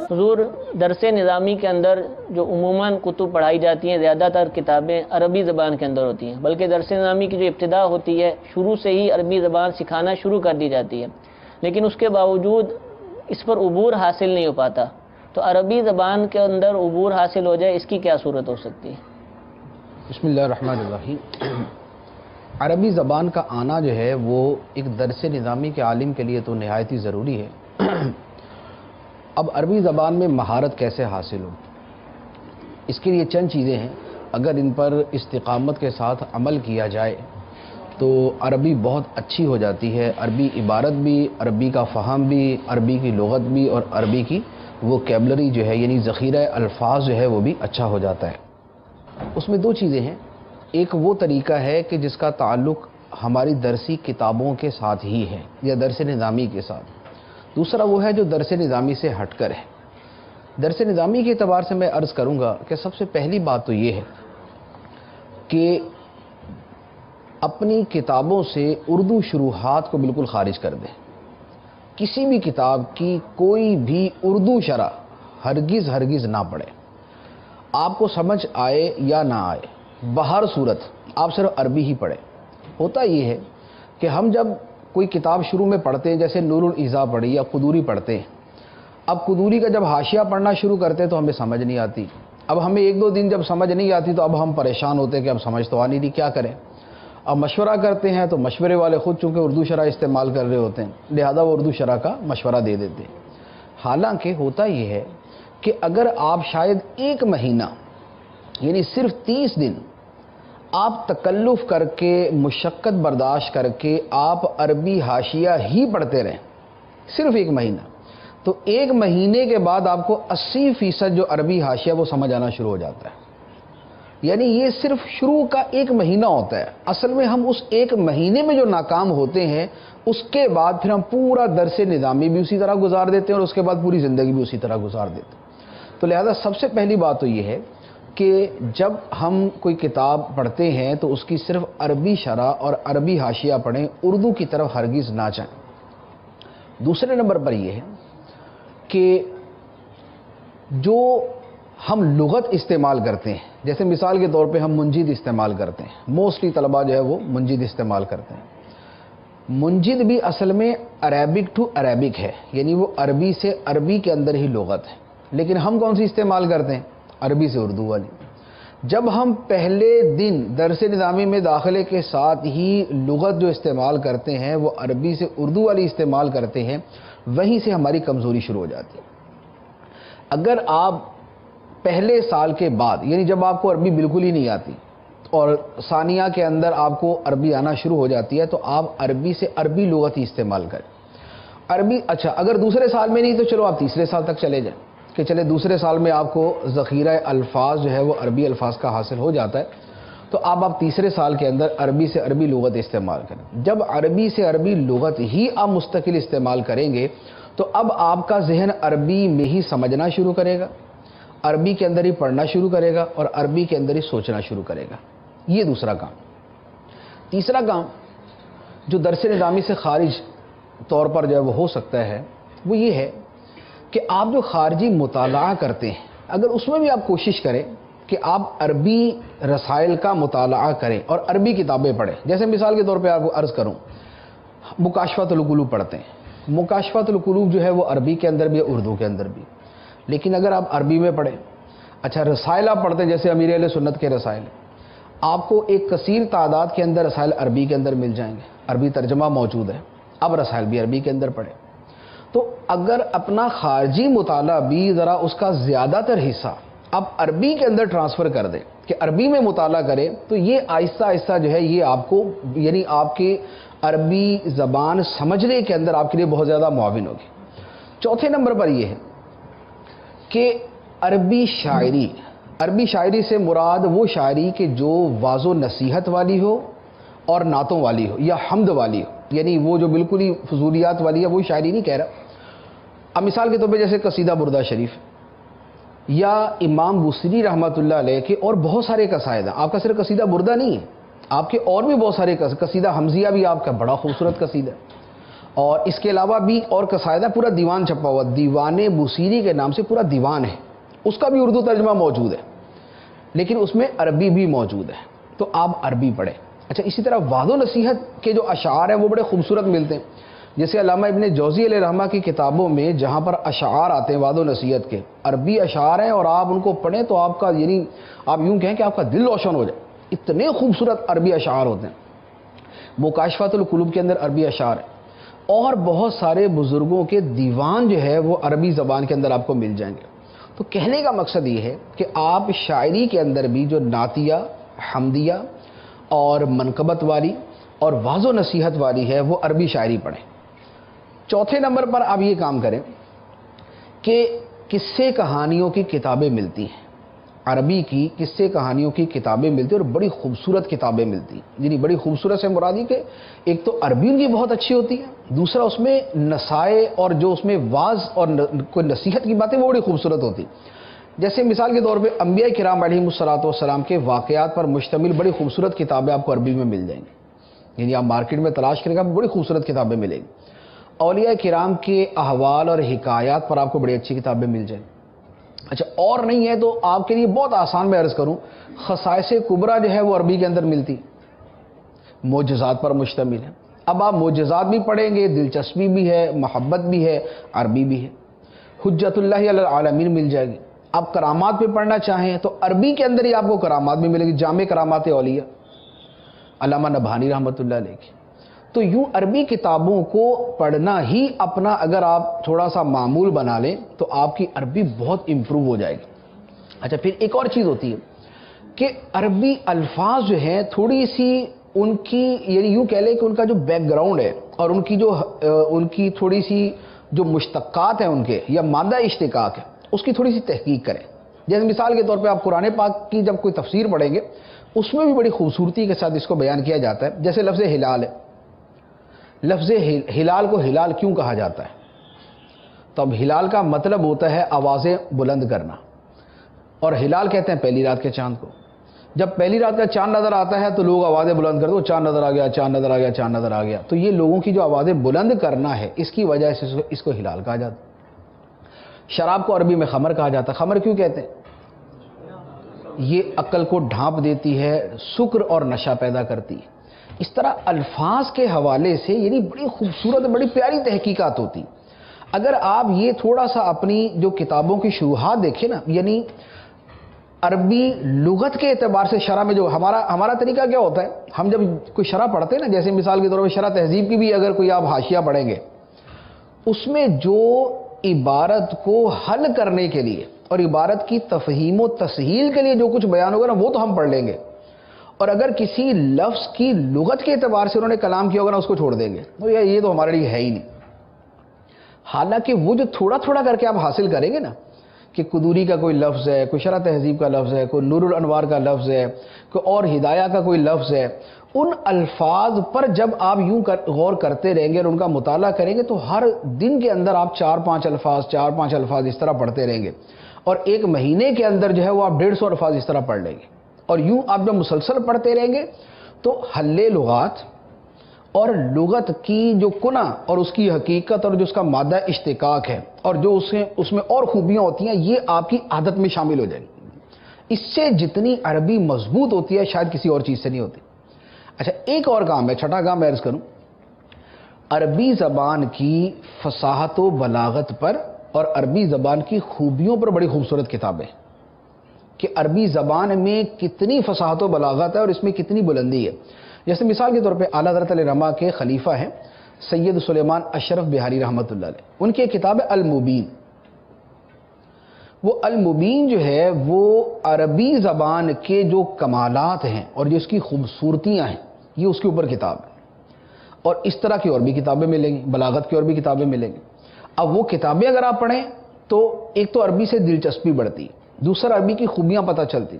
حضور درس نظامی کے اندر جو عموماً کتب پڑھائی جاتی ہیں زیادہ تر کتابیں عربی زبان کے اندر ہوتی ہیں، بلکہ درس نظامی کی جو ابتدا ہوتی ہے شروع سے ہی عربی زبان سکھانا شروع کر دی جاتی ہے، لیکن اس کے باوجود اس پر عبور حاصل نہیں ہو پاتا، تو عربی زبان کے اندر عبور حاصل ہو جائے اس کی کیا صورت ہو سکتی ہے؟ بسم اللہ الرحمن الرحیم۔ عربی زبان کا آنا جو ہے وہ ایک درس نظامی کے عالم کے لیے تو نہایت ہی ضروری ہے۔ اب عربی زبان میں مہارت کیسے حاصل ہو، اس کے لیے چند چیزیں ہیں، اگر ان پر استقامت کے ساتھ عمل کیا جائے تو عربی بہت اچھی ہو جاتی ہے۔ عربی عبارت بھی، عربی کا فہم بھی، عربی کی لغت بھی، اور عربی کی ووکیبلری جو ہے یعنی ذخیرہ الفاظ جو ہے وہ بھی اچھا ہو جاتا ہے۔ اس میں دو چیزیں ہیں، ایک وہ طریقہ ہے کہ جس کا تعلق ہماری درسی کتابوں کے ساتھ ہی ہے یا درس نظامی کے ساتھ، دوسرا وہ ہے جو درس نظامی سے ہٹ کر ہے۔ درس نظامی کے اعتبار سے میں عرض کروں گا کہ سب سے پہلی بات تو یہ ہے کہ اپنی کتابوں سے اردو شروحات کو بالکل خارج کر دیں۔ کسی بھی کتاب کی کوئی بھی اردو شرح ہرگز نہ پڑھیں، آپ کو سمجھ آئے یا نہ آئے، بہر صورت آپ صرف عربی ہی پڑھیں۔ ہوتا یہ ہے کہ ہم جب کوئی کتاب شروع میں پڑھتے ہیں، جیسے نور الایضاح پڑھی یا قدوری پڑھتے ہیں، اب قدوری کا جب حاشیہ پڑھنا شروع کرتے ہیں تو ہمیں سمجھ نہیں آتی، اب ہمیں ایک دو دن جب سمجھ نہیں آتی تو اب ہم پریشان ہوتے ہیں کہ اب سمجھ تو آ نہیں رہی، کیا کریں؟ اب مشورہ کرتے ہیں تو مشورے والے خود چونکہ اردو شرح استعمال کر رہے ہوتے ہیں، لہذا وہ اردو شرح کا مشورہ دے دیتے ہیں۔ حالانکہ ہوتا یہ ہے کہ اگر آپ شاید ایک مہینہ یعنی صرف 30 دن آپ تکلف کر کے، مشقت برداشت کر کے آپ عربی حاشیہ ہی پڑھتے رہیں، صرف ایک مہینہ، تو ایک مہینے کے بعد آپ کو 80% جو عربی حاشیہ وہ سمجھ آنا شروع ہو جاتا ہے۔ یعنی یہ صرف شروع کا ایک مہینہ ہوتا ہے، اصل میں ہم اس ایک مہینے میں جو ناکام ہوتے ہیں اس کے بعد پھر ہم پورا درس نظامی بھی اسی طرح گزار دیتے ہیں اور اس کے بعد پوری زندگی بھی اسی طرح گزار دیتے ہیں۔ تو لہذا سب سے پہلی بات تو یہ ہے کہ جب ہم کوئی کتاب پڑھتے ہیں تو اس کی صرف عربی شرح اور عربی حاشیہ پڑھیں، اردو کی طرف ہرگز نہ جائیں۔ دوسرے نمبر پر یہ ہے کہ جو ہم لغت استعمال کرتے ہیں، جیسے مثال کے طور پہ ہم منجد استعمال کرتے ہیں، موسٹلی طلباء جو ہے وہ منجد استعمال کرتے ہیں۔ منجد بھی اصل میں عربک ٹو عربک ہے، یعنی وہ عربی سے عربی کے اندر ہی لغت ہے، لیکن ہم کون سی استعمال کرتے ہیں؟ عربی سے اردو والی۔ جب ہم پہلے دن درس نظامی میں داخلے کے ساتھ ہی لغت جو استعمال کرتے ہیں وہ عربی سے اردو والی استعمال کرتے ہیں، وہیں سے ہماری کمزوری شروع ہو جاتی ہے۔ اگر آپ پہلے سال کے بعد یعنی جب آپ کو عربی بالکل ہی نہیں آتی اور ثانیہ کے اندر آپ کو عربی آنا شروع ہو جاتی ہے تو آپ عربی سے عربی لغت ہی استعمال کریں۔ عربی اچھا اگر دوسرے سال میں نہیں تو چلو آپ تیسرے سال تک چلے جائیں کہ چلے دوسرے سال میں آپ کو ذخیرہ الفاظ جو ہے وہ عربی الفاظ کا حاصل ہو جاتا ہے، تو آپ تیسرے سال کے اندر عربی سے عربی لغت استعمال کریں۔ جب عربی سے عربی لغت ہی آپ مستقل استعمال کریں گے تو اب آپ کا ذہن عربی میں ہی سمجھنا شروع کرے گا، عربی کے اندر ہی پڑھنا شروع کرے گا اور عربی کے اندر ہی سوچنا شروع کرے گا۔ یہ دوسرا کام۔ تیسرا کام جو درس نظامی سے خارج طور پر جو ہے وہ ہو سکتا ہے وہ یہ ہے کہ آپ جو خارجی مطالعہ کرتے ہیں اگر اس میں بھی آپ کوشش کریں کہ آپ عربی رسائل کا مطالعہ کریں اور عربی کتابیں پڑھیں۔ جیسے مثال کے طور پہ آپ کو عرض کروں، مکاشفۃ القلوب پڑھتے ہیں، مکاشفۃ القلوب جو ہے وہ عربی کے اندر بھی ہے، اردو کے اندر بھی، لیکن اگر آپ عربی میں پڑھیں، اچھا رسائل آپ پڑھتے ہیں جیسے امیر اہل سنت کے رسائل، آپ کو ایک کثیر تعداد کے اندر رسائل عربی کے اندر مل جائیں گے، عربی ترجمہ موجود ہے، اب رسائل بھی عربی کے اندر پڑھیں۔ تو اگر اپنا خارجی مطالعہ بھی ذرا اس کا زیادہ تر حصہ آپ عربی کے اندر ٹرانسفر کر دیں کہ عربی میں مطالعہ کریں، تو یہ آہستہ آہستہ جو ہے یہ آپ کو یعنی آپ کے عربی زبان سمجھنے کے اندر آپ کے لیے بہت زیادہ معاون ہوگی۔ چوتھے نمبر پر یہ ہے کہ عربی شاعری سے مراد وہ شاعری کہ جو واض و نصیحت والی ہو اور نعتوں والی ہو یا حمد والی ہو، یعنی وہ جو بالکل ہی فضولیات والی ہے وہ شاعری نہیں کہہ رہا۔ اب مثال کے طور پہ جیسے قصیدہ بردہ شریف یا امام بوصیری رحمۃ اللہ علیہ کے اور بہت سارے قصائد ہیں، آپ کا صرف قصیدہ بردہ نہیں ہے، آپ کے اور بھی بہت سارے قصیدہ حمزیہ بھی آپ کا بڑا خوبصورت قصیدہ ہے، اور اس کے علاوہ بھی اور قصائدہ، پورا دیوان چھپا ہوا، دیوان بوسیری کے نام سے پورا دیوان ہے، اس کا بھی اردو ترجمہ موجود ہے، لیکن اس میں عربی بھی موجود ہے، تو آپ عربی پڑھیں۔ اچھا، اسی طرح وعظ و نصیحت کے جو اشعار ہیں وہ بڑے خوبصورت ملتے ہیں، جیسے علامہ ابن جوزی علیہ رحمہ کی کتابوں میں جہاں پر اشعار آتے ہیں وعظ و نصیحت کے، عربی اشعار ہیں، اور آپ ان کو پڑھیں تو آپ کا یعنی آپ یوں کہیں کہ آپ کا دل روشن ہو جائے، اتنے خوبصورت عربی اشعار ہوتے ہیں۔ مکاشفۃ القلوب کے اندر عربی اشعار ہیں، اور بہت سارے بزرگوں کے دیوان جو ہے وہ عربی زبان کے اندر آپ کو مل جائیں گے۔ تو کہنے کا مقصد یہ ہے کہ آپ شاعری کے اندر بھی جو نعتیہ، حمدیہ اور منقبت والی اور وعظ و نصیحت والی ہے وہ عربی شاعری پڑھیں۔ چوتھے نمبر پر آپ یہ کام کریں کہ قصے کہانیوں کی کتابیں ملتی ہیں، عربی کی قصے کہانیوں کی کتابیں ملتی ہیں، اور بڑی خوبصورت کتابیں ملتی ہیں، یعنی بڑی خوبصورت سے مرادی کہ ایک تو عربی ان کی بہت اچھی ہوتی ہے، دوسرا اس میں نصائح اور جو اس میں واعظ اور کوئی نصیحت کی باتیں وہ بڑی خوبصورت ہوتی، جیسے مثال کے طور پہ انبیاء کرام علیہم الصلوۃ والسلام کے واقعات پر مشتمل بڑی خوبصورت کتابیں آپ کو عربی میں مل جائیں گی، یعنی آپ مارکیٹ میں تلاش کریں گے بڑی خوبصورت کتابیں ملیں گی۔ اولیاء کرام کے احوال اور حکایات پر آپ کو بڑی اچھی کتابیں مل جائیں۔ اچھا، اور نہیں ہے تو آپ کے لیے بہت آسان میں عرض کروں، خصائص کبریٰ جو ہے وہ عربی کے اندر ملتی، معجزات پر مشتمل ہے۔ اب آپ معجزات بھی پڑھیں گے، دلچسپی بھی ہے، محبت بھی ہے، عربی بھی ہے۔ حجت اللہ علی العالمین مل جائے گی۔ آپ کرامات پہ پڑھنا چاہیں تو عربی کے اندر ہی آپ کو کرامات بھی ملے گی، جامع کرامات اولیاء علامہ نبہانی رحمۃ اللہ علیہ کی۔ تو یوں عربی کتابوں کو پڑھنا ہی اپنا اگر آپ تھوڑا سا معمول بنا لیں تو آپ کی عربی بہت امپروو ہو جائے گی۔ اچھا، پھر ایک اور چیز ہوتی ہے کہ عربی الفاظ جو ہیں تھوڑی سی ان کی یعنی یوں کہہ لیں کہ ان کا جو بیک گراؤنڈ ہے اور ان کی تھوڑی سی جو مشتقات ہیں ان کے یا مادہ اشتقاق ہے اس کی تھوڑی سی تحقیق کریں۔ جیسے مثال کے طور پہ آپ قرآن پاک کی جب کوئی تفسیر پڑھیں گے اس میں بھی بڑی خوبصورتی کے ساتھ اس کو بیان کیا جاتا ہے، جیسے لفظ ہلال ہے، لفظ ہلال کو ہلال کیوں کہا جاتا ہے؟ تو اب ہلال کا مطلب ہوتا ہے آوازیں بلند کرنا، اور ہلال کہتے ہیں پہلی رات کے چاند کو۔ جب پہلی رات کا چاند نظر آتا ہے تو لوگ آوازیں بلند کرتے ہیں، چاند نظر آ گیا، چاند نظر آ گیا، چاند نظر آ گیا۔ تو یہ لوگوں کی جو آوازیں بلند کرنا ہے اس کی وجہ سے اس کو ہلال کہا جاتا ہے۔ شراب کو عربی میں خمر کہا جاتا ہے۔ خمر کیوں کہتے ہیں؟ یہ عقل کو ڈھانپ دیتی ہے، سکر اور نشہ پیدا کرتی ہے۔ اس طرح الفاظ کے حوالے سے یعنی بڑی خوبصورت بڑی پیاری تحقیقات ہوتی۔ اگر آپ یہ تھوڑا سا اپنی جو کتابوں کی شروحات دیکھیں نا، یعنی عربی لغت کے اعتبار سے شرح میں جو ہمارا طریقہ کیا ہوتا ہے، ہم جب کوئی شرح پڑھتے ہیں نا، جیسے مثال کے طور پہ شرح تہذیب کی بھی اگر کوئی آپ حاشیہ پڑھیں گے، اس میں جو عبارت کو حل کرنے کے لیے اور عبارت کی تفہیم و تسہیل کے لیے جو کچھ بیان ہوگا نا وہ تو ہم پڑھ لیں گے، اور اگر کسی لفظ کی لغت کے اعتبار سے انہوں نے کلام کیا ہوگا نا اس کو چھوڑ دیں گے، تو یہ تو ہمارے لیے ہے ہی نہیں۔ حالانکہ وہ جو تھوڑا تھوڑا کر کے آپ حاصل کریں گے نا، کہ قدوری کا کوئی لفظ ہے، کوئی شرح تہذیب کا لفظ ہے، کوئی نور الانوار کا لفظ ہے، کوئی اور ہدایہ کا کوئی لفظ ہے، ان الفاظ پر جب آپ یوں غور کرتے رہیں گے اور ان کا مطالعہ کریں گے تو ہر دن کے اندر آپ 4-5 الفاظ اس طرح پڑھتے رہیں گے، اور ایک مہینے کے اندر جو ہے وہ آپ 150 الفاظ اس طرح پڑھ لیں گے، اور یوں آپ جب مسلسل پڑھتے رہیں گے تو حل لغات اور لغت کی جو کنہ اور اس کی حقیقت اور جو اس کا مادہ اشتقاق ہے اور جو اس میں اور خوبیاں ہوتی ہیں یہ آپ کی عادت میں شامل ہو جائیں گی۔ اس سے جتنی عربی مضبوط ہوتی ہے شاید کسی اور چیز سے نہیں ہوتی۔ اچھا، ایک اور کام ہے، چھٹا کام میں عرض کروں، عربی زبان کی فصاحت و بلاغت پر اور عربی زبان کی خوبیوں پر بڑی خوبصورت کتابیں کہ عربی زبان میں کتنی فصاحت و بلاغت ہے اور اس میں کتنی بلندی ہے۔ جیسے مثال کے طور پہ اعلیٰ حضرت علیہ رحمہ کے خلیفہ ہیں سید سلیمان اشرف بہاری رحمۃ اللہ علیہ، ان کی ایک کتاب ہے المبین۔ وہ المبین جو ہے وہ عربی زبان کے جو کمالات ہیں اور جو اس کی خوبصورتیاں ہیں یہ اس کے اوپر کتاب ہے، اور اس طرح کی اور بھی کتابیں ملیں گی، بلاغت کی اور بھی کتابیں ملیں گی۔ اب وہ کتابیں اگر آپ پڑھیں تو ایک تو عربی سے دلچسپی بڑھتی، دوسرا عربی کی خوبیاں پتہ چلتی،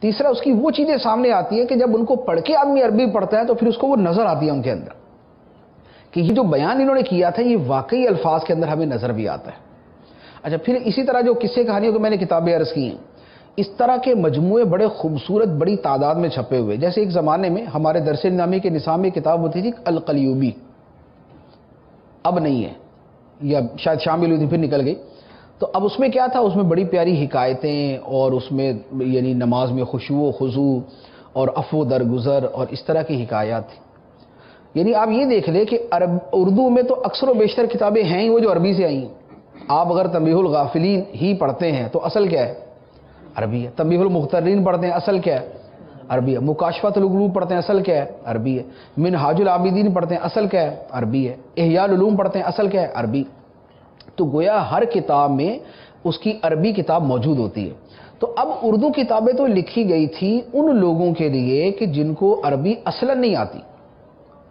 تیسرا اس کی وہ چیزیں سامنے آتی ہیں کہ جب ان کو پڑھ کے آدمی عربی پڑھتا ہے تو پھر اس کو وہ نظر آتی ہے ان کے اندر کہ یہ جو بیان انہوں نے کیا تھا یہ واقعی الفاظ کے اندر ہمیں نظر بھی آتا ہے۔ اچھا، پھر اسی طرح جو قصے کہانیوں کو میں نے کتابیں عرض کی ہیں، اس طرح کے مجموعے بڑے خوبصورت بڑی تعداد میں چھپے ہوئے. جیسے ایک زمانے میں ہمارے درس نظامی کے نصاب میں کتاب ہوتی تھی القلیوبی، اب نہیں ہے یا شاید شامل ہوئی تھی پھر نکل گئی. تو اب اس میں کیا تھا، اس میں بڑی پیاری حکایتیں اور اس میں یعنی نماز میں خشوع و خضوع اور عفو درگزر اور اس طرح کی حکایات تھیں. یعنی آپ یہ دیکھ لیں کہ اردو میں تو اکثر و بیشتر کتابیں ہیں ہی وہ جو عربی سے آئی ہیں. آپ اگر تنبیہ الغافلین ہی پڑھتے ہیں تو اصل کیا ہے؟ عربی ہے. تنبیہ المغترین پڑھتے ہیں اصل کیا ہے؟ عربی ہے. مکاشفۃ القلوب پڑھتے ہیں اصل کیا ہے؟ عربی ہے. منہاج العابدین پڑھتے ہیں اصل کیا ہے؟ عربی ہے. احیاء العلوم پڑھتے ہیں اصل کیا ہے؟ عربی. تو گویا ہر کتاب میں اس کی عربی کتاب موجود ہوتی ہے. تو اب اردو کتابیں تو لکھی گئی تھی ان لوگوں کے لیے کہ جن کو عربی اصلاً نہیں آتی،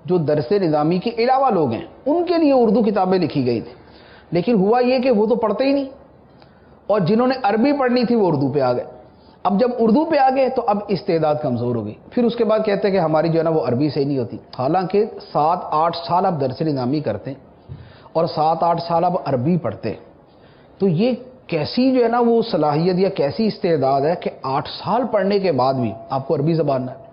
جو درس نظامی کے علاوہ لوگ ہیں ان کے لیے اردو کتابیں لکھی گئی تھی. لیکن ہوا یہ کہ وہ تو پڑھتے ہی نہیں، اور جنہوں نے عربی پڑھنی تھی وہ اردو پہ آ گئے. اب جب اردو پہ آ گئے تو اب استعداد کمزور ہو گئی. پھر اس کے بعد کہتے ہیں کہ ہماری جو ہے نا وہ عربی سے ہی نہیں ہوتی. حالانکہ 7-8 سال آپ درس نظامی کرتے ہیں اور 7-8 سال آپ عربی پڑھتے، تو یہ کیسی جو ہے نا وہ صلاحیت یا کیسی استعداد ہے کہ 8 سال پڑھنے کے بعد بھی آپ کو عربی زبان نہ ہے.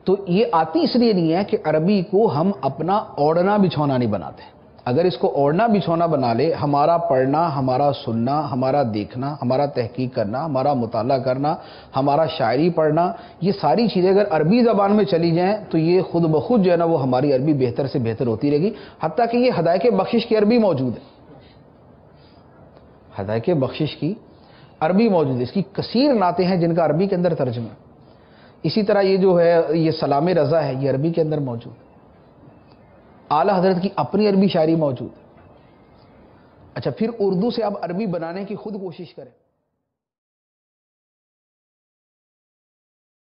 تو یہ آتی اس لیے نہیں ہے کہ عربی کو ہم اپنا اوڑھنا بچھونا نہیں بناتے. اگر اس کو اوڑھنا بچھونا بنا لے، ہمارا پڑھنا، ہمارا سننا، ہمارا دیکھنا، ہمارا تحقیق کرنا، ہمارا مطالعہ کرنا، ہمارا شاعری پڑھنا، یہ ساری چیزیں اگر عربی زبان میں چلی جائیں تو یہ خود بخود جو ہے نا وہ ہماری عربی بہتر سے بہتر ہوتی رہے گی. حتیٰ کہ یہ ہدایت بخشش کی عربی موجود ہے، ہدایت بخشش کی عربی موجود ہے. اس کی کثیر نعتیں ہیں جن کا عربی کے اندر ترجمہ ہے. اسی طرح یہ جو ہے یہ سلام رضا ہے، یہ عربی کے اندر موجود ہے. اعلیٰ حضرت کی اپنی عربی شاعری موجود ہے. اچھا، پھر اردو سے آپ عربی بنانے کی خود کوشش کریں.